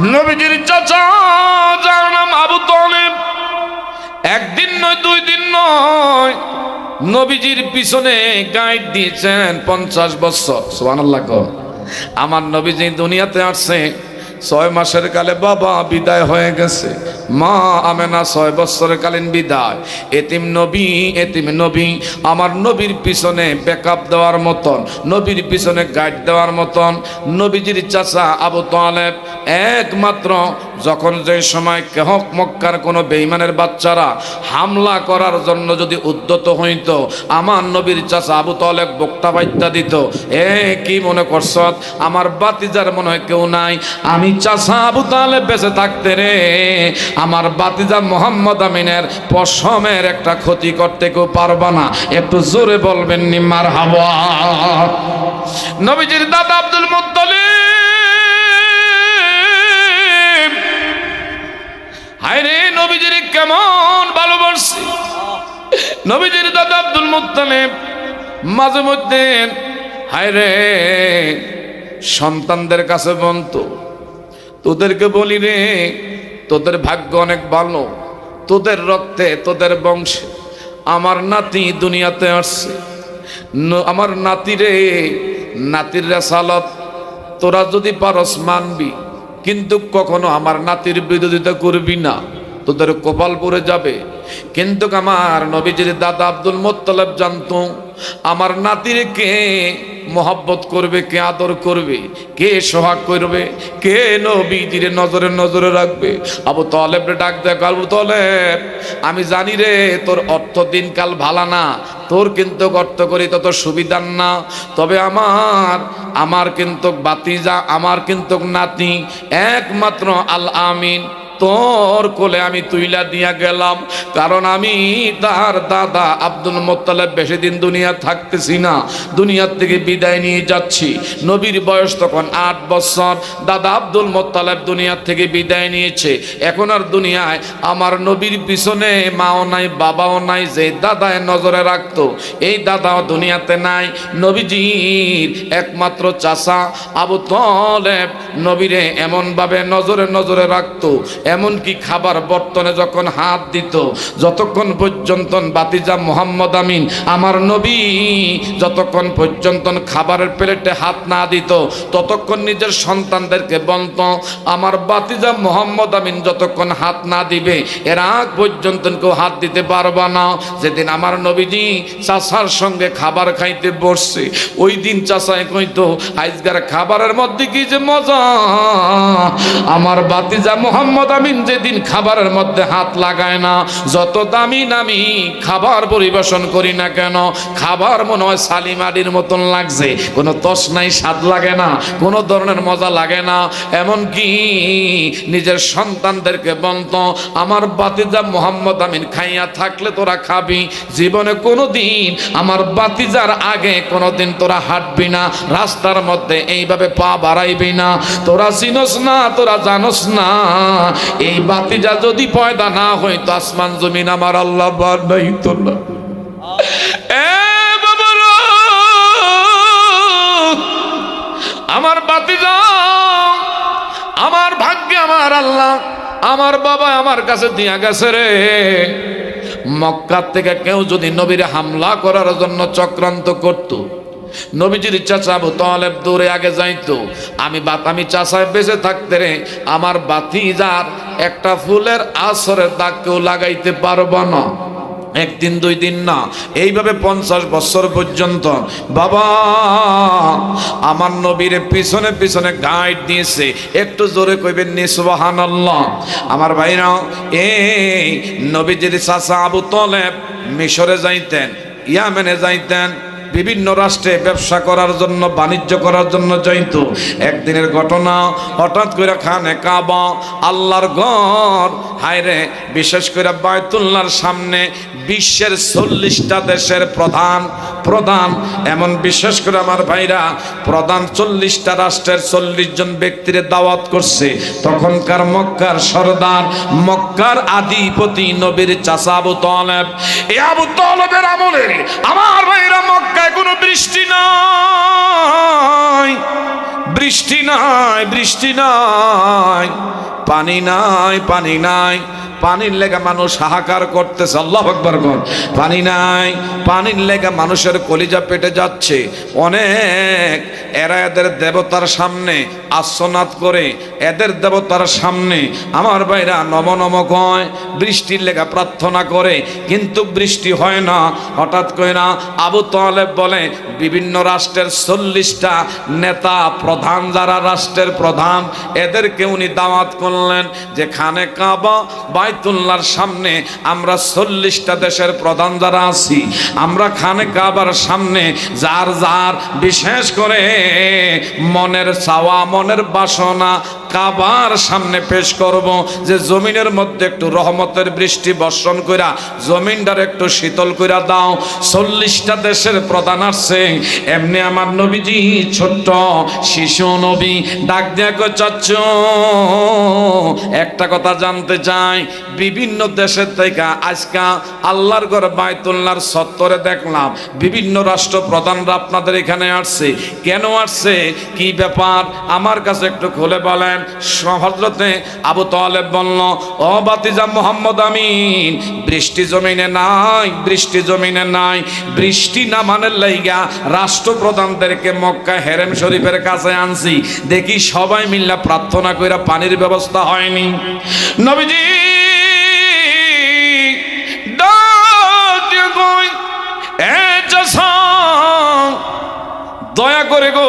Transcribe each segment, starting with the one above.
নবীজির চাচা যার নাম আবু তালেব একদিন নয় দুই দিন নয় নবীজির পিছনে গাইড দিয়েছেন 50 বছর। সুবহানাল্লাহ। আমার নবীজি দুনিয়াতে আসছে 6 মাসের কালে বাবা বিদায় হয়ে গেছে, মা আমেনা 6 বছরের কালীন বিদায়। এতিম নবী আমার নবীর পিছনে ব্যাকআপ দেওয়ার মতন, নবীর পিছনে গাইড দেওয়ার মতন নবীজির চাচা আবু তালেব একমাত্র যখন যে সময় কেহক মক্কার কোনো বেঈমানের বাচ্চারা হামলা করার জন্য যদি উদ্যত হইত, আমার নবীর চাচা আবু তালেব বক্তা বাইত্যা দিত, কি মনে করছ আমার বাতিজার মনে হয় কেউ নাই, আমি চাচা আবু তালেব বেঁচে থাকতে রে আমার বাতিজা মোহাম্মদ আমিনের পশমের একটা ক্ষতি করতে কেউ পারবা না। একটু জোরে বলবেন নি মারহাবা। নবীজির দাদা আব্দুল মুত্তালিব হায়রে নবীজির কেমন ভালোবাসি। নবীজির দাদা আব্দুল মুত্তালিব মাঝে মধ্যে হায়রে সন্তানদের কাছে বলতো, তোদেরকে বলি রে তোদের ভাগ্য অনেক ভালো, তোদের রক্তে তোদের বংশে আমার নাতি দুনিয়াতে আসছে। আমার নাতি রে, নাতির রেসালত তোরা যদি পারস মানবি, কিন্তু কখনো আমার নাতির বিরোধিতা করবি না, তোদের কপাল পড়ে যাবে। কিন্তু আমার নবীজির দাদা আব্দুল মুত্তালিব জানতো আমার নাতির কে মোহাব্বত করবে, কে আদর করবে, কে সোহাগ করবে, কে নবীজির নজরে নজরে রাখবে। আবু তালেব রে ডাক দেখ, আবু তালেব আমি জানি রে তোর অর্থ দিনকাল ভালা না, তোর কিন্তু অর্থ করি তত সুবিধার না, তবে আমার কিন্তু বাতিজা, আমার কিন্তু নাতি একমাত্র আল আমিন তোর কোলে আমি তুইলা দিয়া গেলাম, কারণ আমি তার দাদা আব্দুল মুত্তালিব বেশি দিন দুনিয়া থাকতেছি না, দুনিয়ার থেকে বিদায় নিয়ে যাচ্ছি। নবীর বয়স তখন 8 বছর, দাদা আব্দুল মুত্তালিব দুনিয়ার থেকে বিদায় নিয়েছে। এখন আর দুনিয়ায় আমার নবীর পিছনে মাও নাই বাবাও নাই, যে দাদায় নজরে রাখতো এই দাদাও দুনিয়াতে নাই। নবীজির একমাত্র চাচা আবু তালেব নবীরে এমনভাবে নজরে নজরে রাখতো, এমনকি খাবার বর্তনে যখন হাত দিত, যতক্ষণ পর্যন্ত বাতিজা মোহাম্মদ আমিন আমার নবী যতক্ষণ পর্যন্ত খাবারের প্লেটে হাত না দিত, ততক্ষণ নিজের সন্তানদেরকে বলতো আমার বাতিজা মোহাম্মদ আমিন যতক্ষণ হাত না দিবে এর আগ পর্যন্ত কেউ হাত দিতে পারবা না। যেদিন আমার নবীজি চাচার সঙ্গে খাবার খাইতে বসছে, ওই দিন চাচায় কইতো আজকের খাবারের মধ্যে কি যে মজা, আমার বাতিজা মোহাম্মদ আমিন যেদিন খাবারের মধ্যে হাত লাগায় না, যত দামি দামি খাবার পরিবেশন করি না কেন খাবার মনে হয় সালিমাডির মতন লাগছে, কোনো তসনাই স্বাদ লাগে না, কোনো ধরনের মজা লাগে না। এমনকি নিজের সন্তানদেরকে বলতো আমার বাতিজা মোহাম্মদ আমিন খাইয়া থাকলে তোরা খাবি, জীবনে কোনোদিন আমার বাতিজার আগে কোনোদিন তোরা হাঁটবি না, রাস্তার মধ্যে এইভাবে পা বাড়াইবি না, তোরা চিনস না, তোরা জানোস না এই বাতিজা যদি পয়দা না হইতো আসমান জমিন আমার আল্লাহ বানাইতো না। আমার বাতিজা আমার ভাগ্যে আমার আল্লাহ আমার বাবা আমার কাছে দিয়া গেছে রে। মক্কা থেকে কেউ যদি নবীরে হামলা করার জন্য চক্রান্ত করত, নবীজির চাচা আবু তালেব দূরে আগে যাইতো, আমি চাচায় বেঁচে থাকতে রে আমার বাতিজার একটা ফুলের আসরের দাগ কেউ লাগাইতে পারবো না। একদিন দুই দিন না, এইভাবে 50 বছর পর্যন্ত বাবা আমার নবীর পিছনে পিছনে গাইড দিয়েছে। একটু জোরে কইবেন নি সুবহানাল্লাহ। আমার ভাইরা, এই নবীজির চাচা আবু তালেব মিশরে যাইতেন, ইয়ামেনে যাইতেন, বিভিন্ন রাষ্ট্রে ব্যবসা করার জন্য বাণিজ্য করার জন্য যাইত। একদিনের ঘটনা, হঠাৎ করে খানে কাবা আল্লাহর ঘর, হায়রে বিশেষ করে বায়তুল্লাহর সামনে বিশ্বের 40টা দেশের প্রধান এমন বিশেষ করে আমার ভাইরা প্রধান 40টা রাষ্ট্রের 40 জন ব্যক্তির দাওয়াত করছে। তখনকার মক্কার সরদার, মক্কার আধিপতি নবীর চাচা আবু তালেব। এই আবু তালেবের আমলে আমার ভাইরা মক্কায় কোনো বৃষ্টি নাই, বৃষ্টি নাই, বৃষ্টি নাই, পানি নাই, পানি নাই। পানির লেগে মানুষ হাহাকার করতেছে, আল্লাহু আকবার বল। পানি নাই, পানির লেগে মানুষের কলিজা পেটে যাচ্ছে। অনেক এরা এদের দেবতার সামনে আর্তনাদ করে, এদের দেবতার সামনে আমার ভাইরা নম নম কয়, বৃষ্টির লেগে প্রার্থনা করে, কিন্তু বৃষ্টি হয় না। হঠাৎ করে না আবু তালেব বলে বিভিন্ন রাষ্ট্রের 40টা নেতা প্রধান, যারা রাষ্ট্রের প্রধান, এদেরকে উনি দাওয়াত করলেন যে খানে কাবা বাইতুল্লাহর সামনে আমরা 40টা দেশের প্রধান যারা আছি, আমরা খানে কাবার সামনে যার যার বিশেষ করে মনের চাওয়া, মনের বাসনা কাবার সামনে পেশ করব, যে জমিনের মধ্যে একটু রহমতের বৃষ্টি বর্ষণ কইরা জমিনটার একটু শীতল কইরা দাও। 40টা দেশের প্রধান আসছে। এমনি আমার নবীজি ছোট্ট শিশু নবী ডাক দিয়া কই, চাচ্চু একটা কথা জানতে চাই, বিভিন্ন দেশের থেকে আজকা আল্লাহর ঘর বাইতুল্লাহর চত্বরে দেখলাম বিভিন্ন রাষ্ট্র প্রধানরা আপনাদের এখানে আসছে, কেন আসছে, কি ব্যাপার আমার কাছে একটু খুলে বলেন। হযরতে আবু তালেব বলল, ও বাতিজা মুহাম্মদ আমিন, বৃষ্টি জমিনে নাই, বৃষ্টি জমিনে নাই। বৃষ্টি না মানের লাইগা রাষ্ট্রপ্রধানদেরকে মক্কা হেরেম শরীফের কাছে আনছি, দেখি সবাই মিল্লা প্রার্থনা কইরা পানির ব্যবস্থা হয়নি। নবীজি দয়া করে গো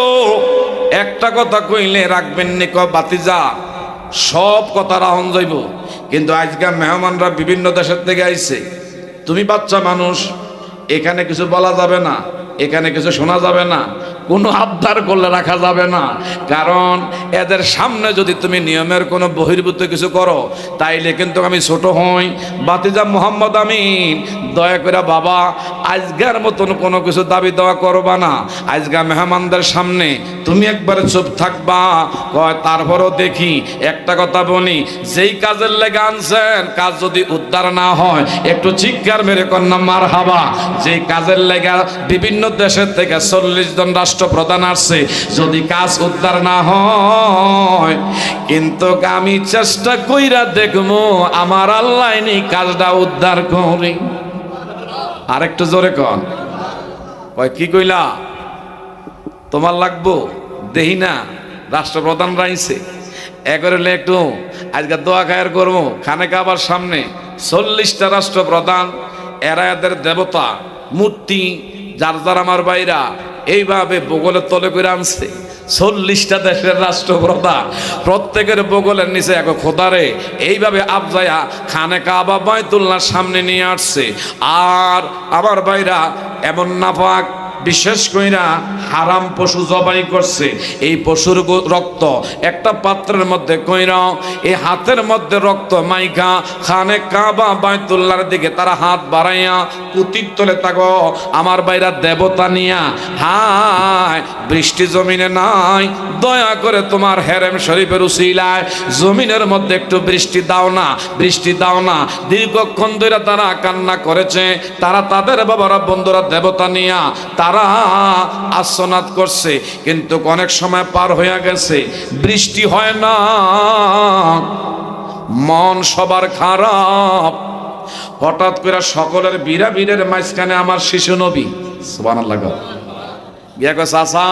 একটা কথা কইলে রাখবেন নি, বাতিজা সব কথা রাহন যাইব, কিন্তু আজকাল মেহমানরা বিভিন্ন দেশের থেকে আইছে, তুমি বাচ্চা মানুষ, এখানে কিছু বলা যাবে না, এখানে কিছু শোনা যাবে না, কোনো আবদার করলে রাখা যাবে না, কারণ এদের সামনে যদি তুমি নিয়মের কোনো বহির্ভূত কিছু করো তাইলে কিন্তু আমি ছোট হই। বাতিজা মুহাম্মদ আমিন, দয়া করে বাবা আজকের মতন কোনো কিছু দাবি দেওয়া করবা না, আজকে মেহমানদের সামনে তুমি একবারে চুপ থাকবা। কয় তারপরও দেখি একটা কথা বলি, যেই কাজের লেগে আনছেন কাজ যদি উদ্ধার না হয় একটু চিৎকার মেরে কন্যা মার হাবা। যেই কাজের লেগে বিভিন্ন দেশের থেকে 40 জন রাষ্ট্রপ্রধান আসছে, যদি কাজ উদ্ধার না হয় কিন্তু আমি চেষ্টা কইরা দেখবো আমার আল্লাহ এই কাজটা উদ্ধার করি। আরেকটু জোরে কন। কয় কি কইলা, তোমার লাগবো দেহি না, রাষ্ট্রপ্রধান রাইছে এগরে একটু আজকে দোয়া খায়ের করবো। খানে কাবার সামনে 40টা রাষ্ট্রপ্রধান, এরা এদের দেবতা মূর্তি, যার যার আমার বাইরা এইভাবে বগলের তলে করে আনছে। 40টা দেশের রাষ্ট্রপ্রধান প্রত্যেকের বগলের নিচে এক খোদারে এইভাবে আবজায়া খানে কাবা বাইতুল্লাহর সামনে নিয়ে আসছে। আর আমার ভাইরা এমন নাপাক বিশেষ কইরা হারাম পশু জবাই করছে, এই পশুর রক্ত একটা পাত্রের মধ্যে কইরা এই হাতের মধ্যে রক্ত মাইখা খানে কাবা বাইতুল্লাহর দিকে তারা হাত বাড়াইয়া কুতির তলে তাগো আমার বাইরা দেবতা নিয়া, হায় বৃষ্টি জমিনে নাই, দয়া করে তোমার হেরেম শরীফের উসিলায় জমিনের মধ্যে একটু বৃষ্টি দাও না, বৃষ্টি দাও না। দীর্ঘক্ষণ ধরে তারা কান্না করেছে, তারা তাদের বাবারা বন্ধুরা দেবতা নিয়া তারা আর্তনাদ করছে, কিন্তু অনেক সময় পার হয়ে গেছে, বৃষ্টি হয় না, মন সবার খারাপ। হঠাৎ করে সকলের বীরের মাঝখানে আমার শিশু নবী সুবহানাল্লাহ গিয়া কয়, চাচা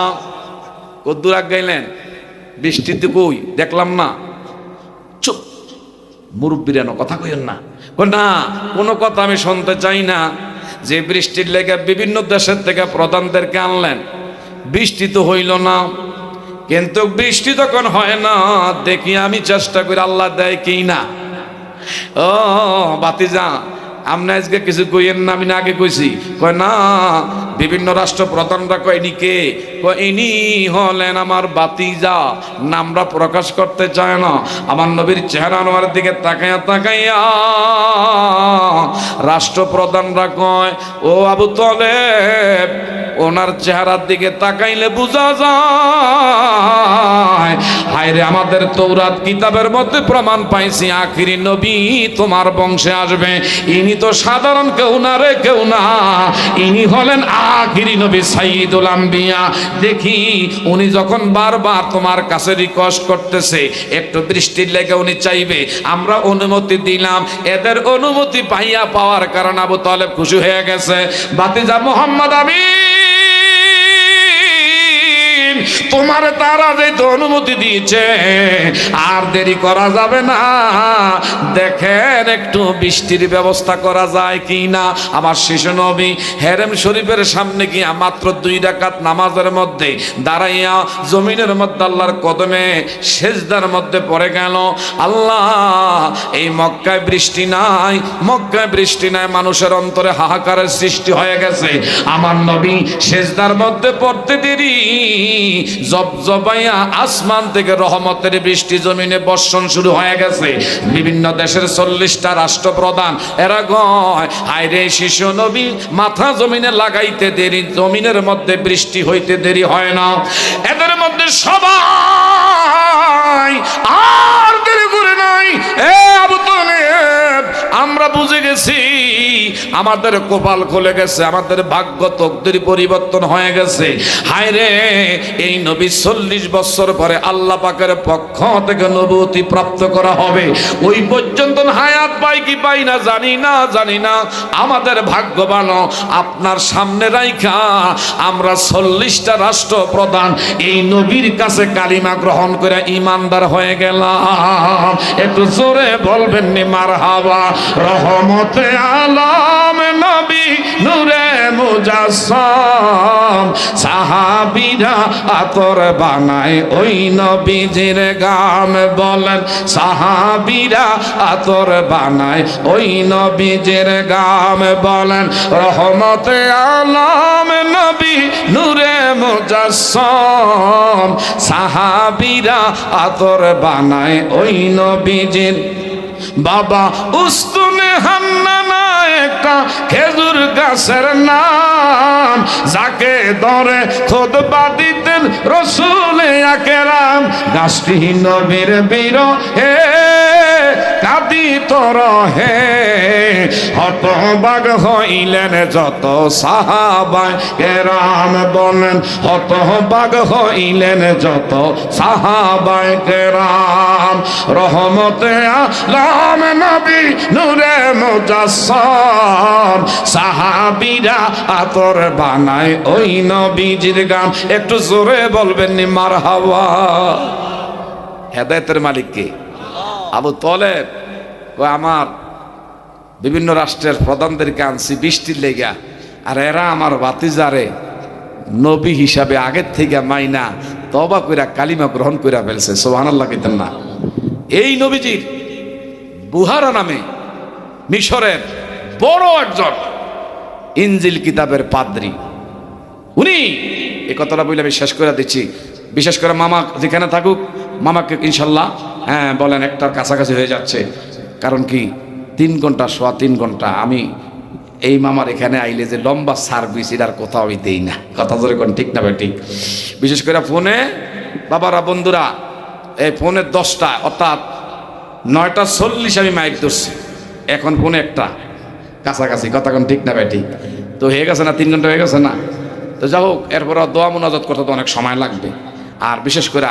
কদ্দুর আগ গাইলেন, বৃষ্টিতে কই দেখলাম না। চুপ, মুরব্বীরা কথা কইেন না। না কোনো কথা আমি শুনতে চাই না। যে বৃষ্টির লেগে বিভিন্ন দেশের থেকে প্রধানদেরকে আনলেন, বৃষ্টি তো হইল না, কিন্তু বৃষ্টি তখন হয় না, দেখি আমি চেষ্টা করি আল্লাহ দেয় কি না। ও বাতিজা আপনি আজকে কিছু কইেন না, আমি না আগে কইছি। কয় না, বিভিন্ন রাষ্ট্রপ্রধানরা কয় ইনি কে? কয় ইনি হলেন আমার বাতিজা, নামরা প্রকাশ করতে চায় না। আমার নবীর চেহারা আনোয়ার দিকে তাকাইয়া তাকাইয়া রাষ্ট্রপ্রধানরা কয়, ও আবু তালেব, ওনার চেহারার দিকে তাকাইলে বোঝা যায় হাই হায়রে আমাদের তৌরাত কিতাবের মধ্যে প্রমাণ পাইছি আখিরি নবী তোমার বংশে আসবে। ইনি তো সাধারণ কেউ না রে, কেউ না, ইনি হলেন আখিরি নবী সাইয়্যিদুল আম্বিয়া। দেখি উনি যখন বারবার তোমার কাছে রিকোয়েস্ট করতেছে একটু বৃষ্টির লেগে উনি চাইবে, আমরা অনুমতি দিলাম। এদের অনুমতি পাওয়ার কারণে আবু তালেব খুশি হয়ে গেছে। ভাতিজা মুহাম্মদ আমিন, তোমার তারা যেহেতু অনুমতি দিয়েছে আর দেরি করা যাবে না, দেখেন একটু বৃষ্টির ব্যবস্থা করা যায় কি না। আমার শিশু নবী হেরেম শরীফের সামনে গিয়া মাত্র 2 রাকাত নামাজের মধ্যে দাঁড়াইয়া জমিনের মধ্যে আল্লাহর কদমে সেজদার মধ্যে পড়ে গেল। আল্লাহ, এই মক্কায় বৃষ্টি নাই, মক্কায় বৃষ্টি নাই, মানুষের অন্তরে হাহাকারের সৃষ্টি হয়ে গেছে। আমার নবী সেজদার মধ্যে পড়তে দেরি, জবজবাইয়া আসমান থেকে রহমতের বৃষ্টি জমিনে বর্ষণ শুরু হয়ে গেছে। বিভিন্ন দেশের 40টা রাষ্ট্রপ্রধান এরা গয়, হায়রে শিশু নবী মাথা জমিনে লাগাইতে দেরি, জমিনের মধ্যে বৃষ্টি হইতে দেরি হয় না। এদের মধ্যে সবাই আর দেরি করে নাই। এ আবু তালেব, আমরা বুঝে গেছি আমাদের কপাল খুলে গেছে, আমাদের ভাগ্য তকদির পরিবর্তন হয়ে গেছে। হায়রে এই নবী 40 বছর পরে আল্লাহ পাকের পক্ষ থেকে নবুয়তি প্রাপ্ত করা হবে। ওই পর্যন্ত হায়াত পাই কি পাই না জানি না, জানি না। আমাদের ভাগ্যবান আপনার সামনে রাইখা আমরা 40টা রাষ্ট্রপ্রধান এই নবীর কাছে কালিমা গ্রহণ করে ইমানদার হয়ে গেলাম। একটু জোরে বলবেন নি মারহাবা। রহমতে আলম নবী নূরে মুজাসসাম, সাহাবীরা আতর বানায় ওই নবীজির গাম। বলেন সাহাবীরা আতর বানায় ওই নবীজির গাম। বলেন রহমতে আলম নবী নূরে মুজাসসাম, সাহাবীরা আতর বানায় ওই নবীজির। বাবা উস্তুনে হান্নানা একটা খেজুর গাছের নাম, যাকে ধরে খুতবা দিতেন রাসূল আকরাম। গাছটি নবীর বিরহে কাঁদিত রহে, হতবাক হইলেন যত সাহাবায়ে কেরাম। বলেন হতবাক হইলেন যত সাহাবায়ে কেরাম। রহমতে আলম নবী নূরে মুজাসসাম, সাহাবীরা আতর বানায় ওই নবীজির গাম। একটু জোরে বলবেন নি মারহাবা। হেদায়েতের মালিক কে? আবু তালেব আমার বিভিন্ন রাষ্ট্রের প্রধানদেরকে আনছি বৃষ্টির লেগা, আর এরা আমার ভাতিজারে নবী হিসাবে আগের থেকে মাইনা তওবা কইরা কালিমা গ্রহণ কইরা ফেলছে। সুবহানাল্লাহ কইতেন না? এই নবীজির বুহারা নামে মিশরের বড় একজন ইনজিল কিতাবের পাদ্রী, উনি এই কথাটা বলে আমি শেষ করে দিচ্ছি। বিশেষ করে মামা যেখানে থাকুক, মামাকে ইনশাল্লাহ হ্যাঁ বলেন একটার কাছাকাছি হয়ে যাচ্ছে। কারণ কি 3 ঘন্টা সোয়া 3 ঘন্টা আমি এই মামার এখানে আইলে যে লম্বা সার্ভিস এটার কোথাও আমি দেই না। কথা ধরে কোন ঠিক না ঠিক? বিশেষ করে ফোনে বাবারা বন্ধুরা, এই ফোনে 10টা অর্থাৎ 9:40 আমি মাইক ধরছি, এখন ফোনে একটা কাছাকাছি। কথা কোন ঠিক না ঠিক? তো হয়ে গেছে না, 3 ঘন্টা হয়ে গেছে না? তো যাই হোক, এরপর দোয়া মোনাজাত করতে তো অনেক সময় লাগবে। আর বিশেষ করে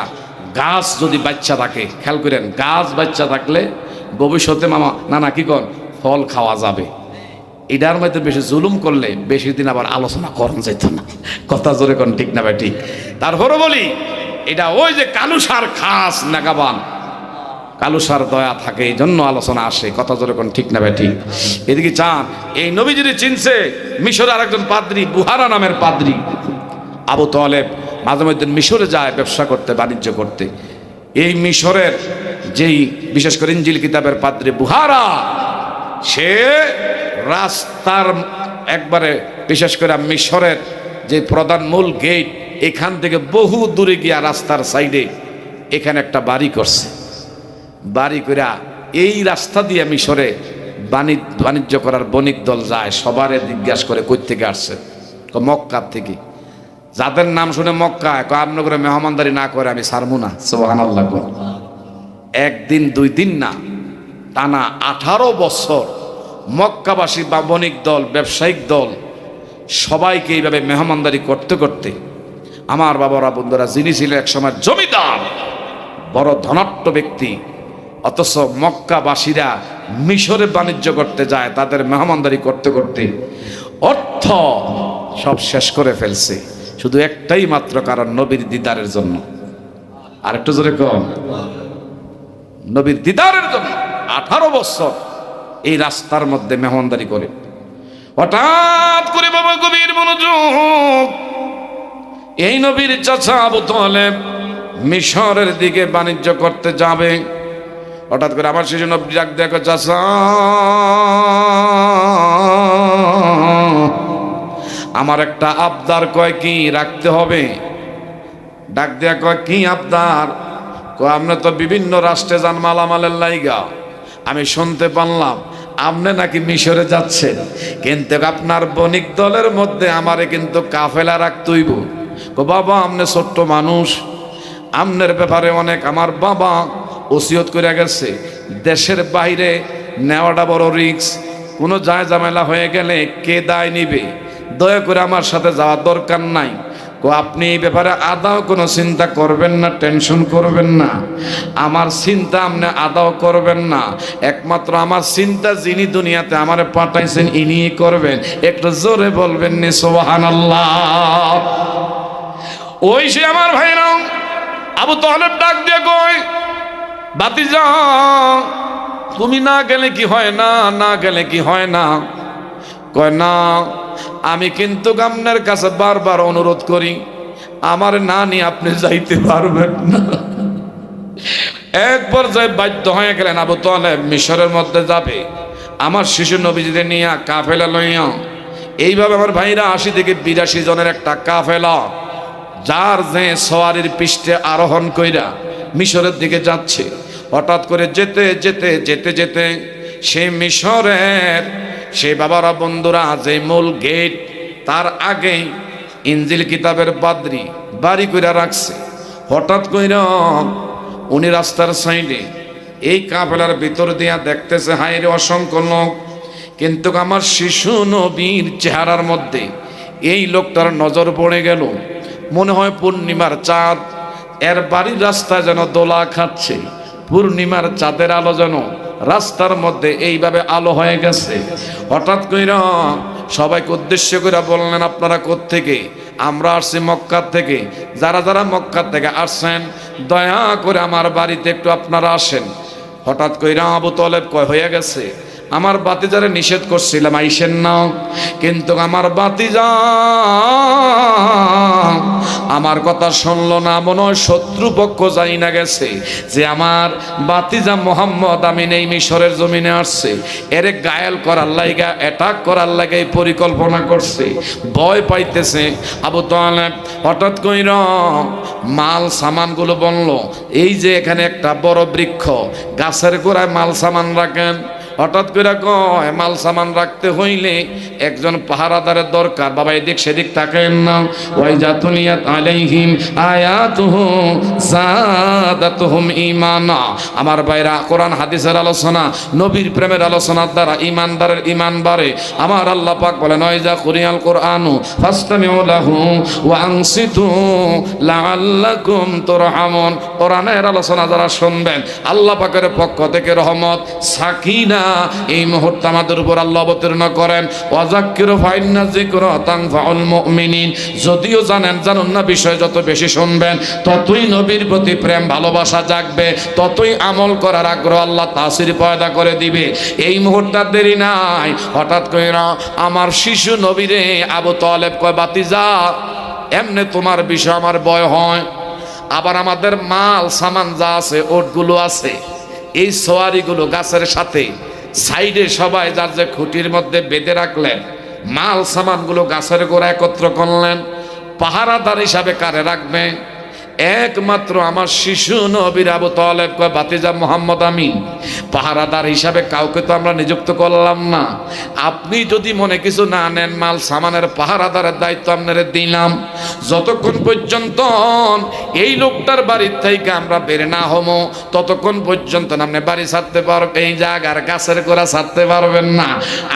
গাছ যদি বাচ্চা থাকে, খেয়াল করেন, গাছ বাচ্চা থাকলে ভবিষ্যতে মামা নানা কি কন ফল খাওয়া যাবে। এটার মধ্যে বেশি জুলুম করলে বেশি দিন আবার আলোচনা করন যেত না। কথা জোরে কোন ঠিক না ঠিক? তারপরে বলি এটা ওই যে কালুসার খাস নাগাবান, কালুসার দয়া থাকে এই জন্য আলোচনা আসে। কথা জোরে কোন ঠিক না ঠিক? এদিকে চান এই নবীজির চিনছে মিশরের আরেকজন পাদ্রী, বুহারা নামের পাদ্রী আবু তালেব মাঝে মধ্যে মিশরে যায় ব্যবসা করতে, বাণিজ্য করতে। এই মিশরের যেই বিশেষ করে ইনজিল কিতাবের পাদ্রী বুহারা, সে রাস্তার একবারে বিশেষ করে মিশরের যে প্রধান মূল গেট, এখান থেকে বহু দূরে গিয়া রাস্তার সাইডে এখানে একটা বাড়ি করছে। বাড়ি কইরা এই রাস্তা দিয়ে মিশরে বাণিজ্য করার বণিক দল যায়, সবারে জিজ্ঞাসা করে কই থেকে আসছে, মক্কা থেকে। যাদের নাম শুনে মক্কায় আপনি করে মেহমানদারি না করে আমি ছাড়বো না। সুবহানাল্লাহ। একদিন দুই দিন না, টানা 18 বছর মক্কাবাসী বা বণিক দল, ব্যবসায়িক দল সবাইকে এইভাবে মেহমানদারি করতে করতে আমার বাবারা বন্ধুরা, যিনি ছিলেন একসময় জমিদার, বড় ধনাঢ্য ব্যক্তি, অথচ মক্কাবাসীরা মিশরে বাণিজ্য করতে যায়, তাদের মেহমানদারি করতে করতে অর্থ সব শেষ করে ফেলছে, শুধু একটাই মাত্র কারণ, নবীর দিদারের জন্য। আর একটু জোরে কম, নবীর দিদারের জন্য 18 বছর এই রাস্তার মধ্যে মেহমানদারি করে। হঠাৎ করে বাবা গভীর মনোযোগ, এই নবীর চাচা আবু তালেব মিশরের দিকে বাণিজ্য করতে যাবে। হঠাৎ করে আমার শিশু নবী ডাক দেখো, চাচা আমার একটা আবদার, কয় কি রাখতে হবে? ডাক দেয়া কয় কি আবদার? কয় আপনি তো বিভিন্ন রাষ্ট্রে যান মালামালের লাইগা, আমি শুনতে পারলাম আপনি নাকি মিশরে যাচ্ছেন, কিন্তু আপনার বণিক দলের মধ্যে আমারে কিন্তু কাফেলা রাখতে হইব। কো বাবা আপনি ছোট্ট মানুষ, আপনার ব্যাপারে অনেক আমার বাবা ওসিয়ত করে গেছে, দেশের বাইরে নেওয়াটা বড় রিস্ক, কোনো যায় ঝামেলা হয়ে গেলে কে দায় নিবে, দয়া করে আমার সাথে যাওয়ার দরকার নাই। কো আপনি এই ব্যাপারে আদাও কোনো চিন্তা করবেন না, টেনশন করবেন না, আমার চিন্তা আপনি আদাও করবেন না, একমাত্র আমার চিন্তা যিনি দুনিয়াতে আমারে পাঠাইছেন ইনি করবেন। একটু জোরে বলবেন নি সুবহানাল্লাহ। ওই সে আমার ভাইরা আবু তালেব ডাক দিয়ে কয়, ভাতিজা তুমি না গেলে কি হয় না, না গেলে কি হয় না? কয় না, আমি কিন্তু আপনার কাছে বারবার অনুরোধ করি, আমার না নিয়ে আপনি যাইতে পারবেন না। এক পর্যায়ে বাধ্য হয়ে গেলেন আবু তালেব মিশরের মধ্যে যাবে, আমার শিশু নবীজিদের নিয়ে কাফেলা লইয়া। এইভাবে আমার ভাইরা 80 থেকে 82 জনের একটা কাফেলা, যার যে সওয়ারির পৃষ্ঠে আরোহণ কইরা মিশরের দিকে যাচ্ছে। হঠাৎ করে যেতে যেতে যেতে যেতে সেই মিশরের সেই বাবারা বন্ধুরা যে মূল গেট, তার আগেই ইনজিল কিতাবের বাদরি বাড়ি কইরা রাখছে। হঠাৎ কইরা উনি রাস্তার সাইডে এই কাফেলার ভিতর দিয়া দেখতেছে হায়রে অসংখ্য লোক, কিন্তু আমার শিশু নবীর চেহারার মধ্যে এই লোকটার নজর পড়ে গেল। মনে হয় পূর্ণিমার চাঁদ, এর বাড়ির রাস্তায় যেন দোলা খাচ্ছে, পূর্ণিমার চাঁদের আলো যেন রাস্তার মধ্যে এইভাবে আলো হয়ে গেছে। হঠাৎ কইরা সবাইকে উদ্দেশ্য করে বললেন, আপনারা কোত্থেকে? আমরা আসছি মক্কা থেকে। যারা যারা মক্কা থেকে আসছেন দয়া করে আমার বাড়িতে একটু আপনারা আসেন। হঠাৎ কইরা আবু তালেব কয়, হয়ে গেছে, আমার বাতিজারে নিষেধ করছিলাম আইসেন না, কিন্তু আমার বাতিজা আমার কথা শুনলো না, মনে হয় শত্রুপক্ষ যাই না গেছে যে আমার বাতিজা মোহাম্মদ আমিন এই মিশরের জমিনে আসছে, এরে গায়েল করার লাইগা, অ্যাটাক করার লাইগা এই পরিকল্পনা করছে, ভয় পাইতেছে। আবু তালেব হঠাৎ কইরা মাল সামানগুলো বলল, এই যে এখানে একটা বড় বৃক্ষ, গাছের গোড়ায় মাল সামান রাখেন। হঠাৎ করে কয়, মাল সামান রাখতে হইলে একজন পাহারাদারের দরকার। বাবা এদিক সেদিক তাকায়েন না। ওয়াইজা তুলিয়াত আলাইহিম আয়াতুহু যাদাতুহুম ঈমানা। আমার ভাইরা, কোরআন হাদিসের আলোচনা, নবীর প্রেমের আলোচনার দ্বারা ঈমানদারের ঈমান বাড়ে। আমার আল্লাহ পাক বলেন, ওয়াইজা কুরিয়াল কুরআনু ফাসতামিউ লাহু ওয়া আনসিতু লাআল্লাকুম তুরহামুন। কোরআনের আলোচনা যারা শুনবেন, আল্লাহ পাকের পক্ষ থেকে রহমত, সাকিনা এই মুহূর্তে আমাদের উপর আল্লাহ অবতীর্ণ করেন। ওয়াযাক্কিরু ফাইন্না যিকরা তানফাউল মুমিনিন। যদিও জানেন না, বিষয় যত বেশি শুনবেন ততই নবীর প্রতি প্রেম ভালোবাসা জাগবে, ততই আমল করার আগ্রহ আল্লাহ তাসির পয়দা করে দিবে। এই মুহূর্তে দেরি নাই। হঠাৎ কইরা আমার শিশু নবীরে আবু তালেব কয়, বাতিজা এমনে তোমার বিষয় আমার ভয় হয়, আবার আমাদের মাল সামান যা আছে, ওটগুলো আছে, এই সোয়ারিগুলো গাছের সাথে সাইডে সবাই যার যে খুঁটির মধ্যে বেঁধে রাখলেন, মাল সামানগুলো গাছের গোড়া একত্র করলেন। পাহারাদার হিসাবে কারে রাখবে? একমাত্র আমার শিশু নবীর আবু তালেব কয়, ভাতিজা মোহাম্মদ আমিন পাহারাদার হিসাবে কাউকে তো আমরা নিযুক্ত করলাম না। আপনি যদি মনে কিছু না নেন, মাল সামানের পাহারাদারের দায়িত্ব আপনারা দিলাম। যতক্ষণ পর্যন্ত এই লোকটার বাড়ির থেকে আমরা বের না হমো, ততক্ষণ পর্যন্ত আপনি বাড়ি ছাড়তে পারবেন, এই জায়গার গাছের গোড়া ছাড়তে পারবেন না।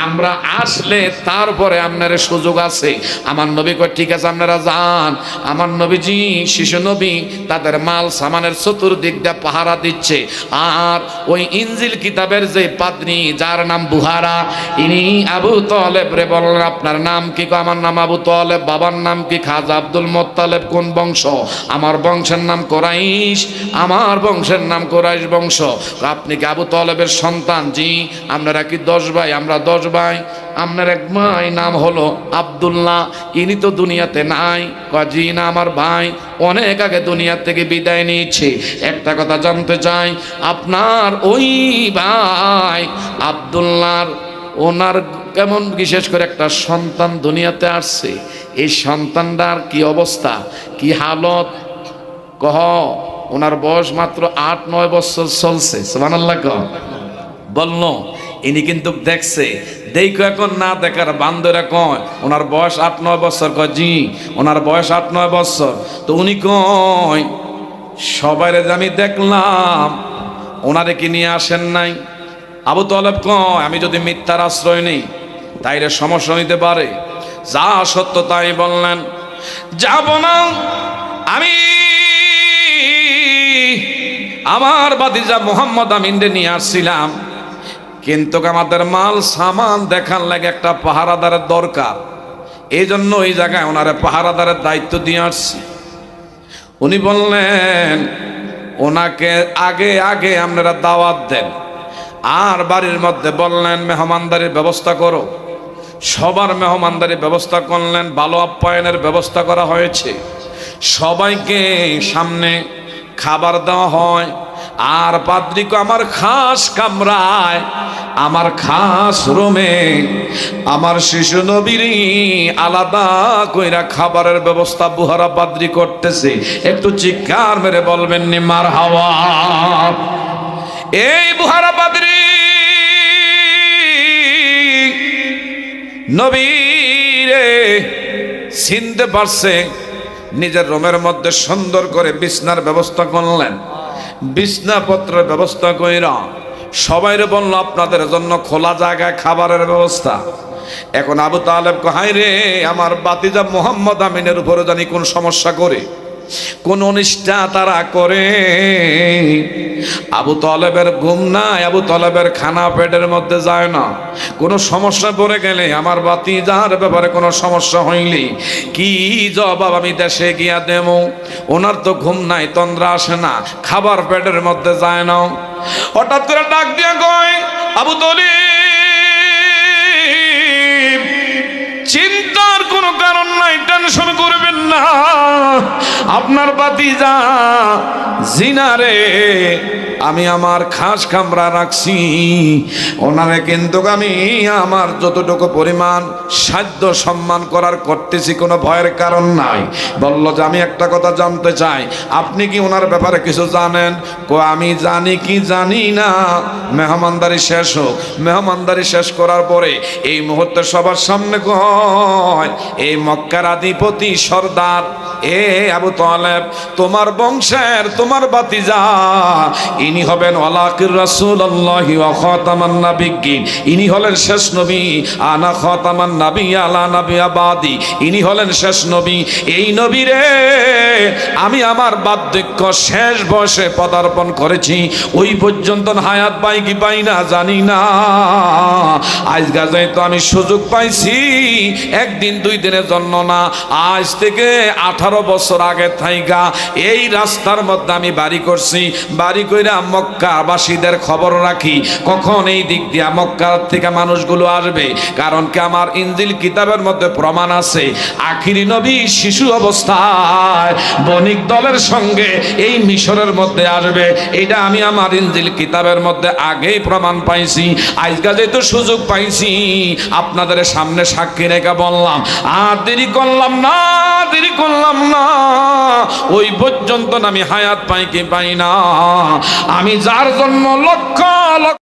আমরা আসলে তারপরে আপনার সুযোগ আছে। আমার নবী কয় ঠিক আছে আপনারা যান। আমার নবীজি শিশু নবী তাদের মাল সামানের চতুর্দিক দিয়ে পাহারা দিচ্ছে। আর ওই ইনজিল কিতাবের যে পাদ্রী, যার নাম বুহারা, ইনি আবু তালেব রে বললেন আপনার নাম কি? আমার নাম আবু তালেব। বাবার নাম কি? খাজা আব্দুল মুত্তালিব। কোন বংশ? আমার বংশের নাম কুরাইশ। আমার বংশের নাম কুরাইশ বংশ। আপনি কি আবু তালেবের সন্তান? জি। আপনারা কি 10 ভাই? আমরা 10 ভাই। আপনার এক ভাই নাম হলো আব্দুল্লাহ, ইনি তো দুনিয়াতে নাই। জি না, আমার ভাই অনেক আগে দুনিয়া থেকে বিদায় নিয়েছে। একটা কথা জানতে চাই, আপনার ওই ভাই আব্দুল্লাহর ওনার কেমন বিশেষ করে একটা সন্তান দুনিয়াতে আসছে, এই সন্তানটার কি অবস্থা, কি হালত কহ? ওনার বয়স মাত্র 8-9 বছর চলছে। সুবহানাল্লাহ কহ। বলল ইনি কিন্তু দেখছে, দেখো এখন না দেখার বান্দরা কয় ওনার বয়স 8-9 বছর। কয় জি, ওনার বয়স 8-9 বছর। তো উনি কয় সবাইরে আমি দেখলাম, ওনারে কি নিয়ে আসেন নাই? আবু তালেব কয় আমি যদি মিথ্যার আশ্রয় নেই তাইলে সমস্যা নিতে পারে। যা সত্য তাই বললেন। যাব না, আমি আমার ভাতিজা মুহাম্মদ আমিনরে নিয়ে আসছিলাম, কিন্তু আমাদের মাল সামান দেখার লাগে একটা পাহারাদারের দরকার। এই জন্য ওই জায়গায় ওনারে পাহারাদারের দায়িত্ব দিয়ে আসছি। উনি বললেন ওনাকে আগে আগে আপনারা দাওয়াত দেন, আর বাড়ির মধ্যে বললেন মেহমানদারির ব্যবস্থা করো। সবার মেহমানদারির ব্যবস্থা করলেন, ভালো আপ্যায়নের ব্যবস্থা করা হয়েছে। সবাইকে সামনে খাবার দেওয়া হয়। আর পাদ্রীকে আমার খাস কামরায়, আমার খাস রুমে আমার শিশু নবীর আলাদা কইরা খাবারের ব্যবস্থা বুহারা পাদ্রী করতেছে। একটু চিৎকার মেরে বলবেন নি মারহাবা। এই বুহারা পাদ্রী নবীরে চিনতে পারছে। নিজের রুমের মধ্যে সুন্দর করে বিছনার ব্যবস্থা করলেন, বিছনাপত্রের ব্যবস্থা কইরা সবাইরে বলল আপনাদের জন্য খোলা জায়গায় খাবারের ব্যবস্থা। এখন আবু তালেব কয় রে আমার ভাতিজা মুহাম্মদ আমিনের উপরে জানি কোন সমস্যা করে, কোন অনিষ্টা তারা করে। আবু তালেবের ঘুম নাই, আবু তালেবের খানা পেটের মধ্যে যায় না। কোনো সমস্যা পড়ে গেলে আমার ভাতিজার ব্যাপারে কোনো সমস্যা হইলে কি জবাব আমি দেশে গিয়া দেব? ওনার তো ঘুম নাই, তন্দ্রা আসে না, খাবার পেটের মধ্যে যায় না। হঠাৎ করে ডাক দিয়া কয় আবু তালেব চিন্তার কোনো কারণ নাই, টেনশন করবেন না। আপনার ভাতিজা জিনারে আমি আমার খাস কামরা রাখছি, ওনারে কিন্তু আমি আমার যতটুকু পরিমাণ সাধ্য সম্মান করার করতেছি, কোনো ভয়ের কারণ নাই। বলল যে আমি একটা কথা জানতে চাই, আপনি কি ওনার ব্যাপারে কিছু জানেন? আমি জানি কি জানি না। মেহমানদারি শেষ হোক, মেহমানদারি শেষ করার পরে এই মুহূর্তে সবার সামনে কয় এই মক্কার আধিপতি সর্দার এ আবু তালেব, তোমার বংশের তোমার ভাতিজা, ইনি হবেন ওয়ালাকির রাসূলুল্লাহি ওয়া খাতামান নাবিয়্যিন। ইনি হলেন শেষ নবী। আনা খাতামান নাবী আলা নাবিয়্যা বাদি। ইনি হলেন শেষ নবী। এই নবীরে আমি আমার বার্ধক্য শেষ বয়সে পদার্পণ করেছি। ওই পর্যন্ত হায়াত পাই কি পাই না জানি না। আজ গাজায় তো আমি সুযোগ পাইছি, একদিন 2 দিনের জন্য না, আজ থেকে 18 বছর আগে থাইকা এই রাস্তার মধ্যে আমি বাড়ি করছি। বাড়ি কইরা মক্কাবাসীদের খবর রাখি কখন এই দিক দিয়া মক্কার থেকে মানুষগুলো আসবে। কারণ কি আমার ইনজিল কিতাবের মধ্যে প্রমাণ আছে আখিরি নবী শিশু অবস্থায় বণিক দলের সঙ্গে এই মিশরের মধ্যে আসবে। এটা আমি আমার ইনজিল কিতাবের মধ্যে আগেই প্রমাণ পাইছি। আজকে যেহেতু সুযোগ পাইছি আপনাদের সামনে সাক্ষী রেখে বললাম, আর দেরি করলাম না, দেরি করলাম না। ওই পর্যন্ত আমি হায়াত পাই কি পাই না, আমি যার জন্য লক্ষ লক্ষ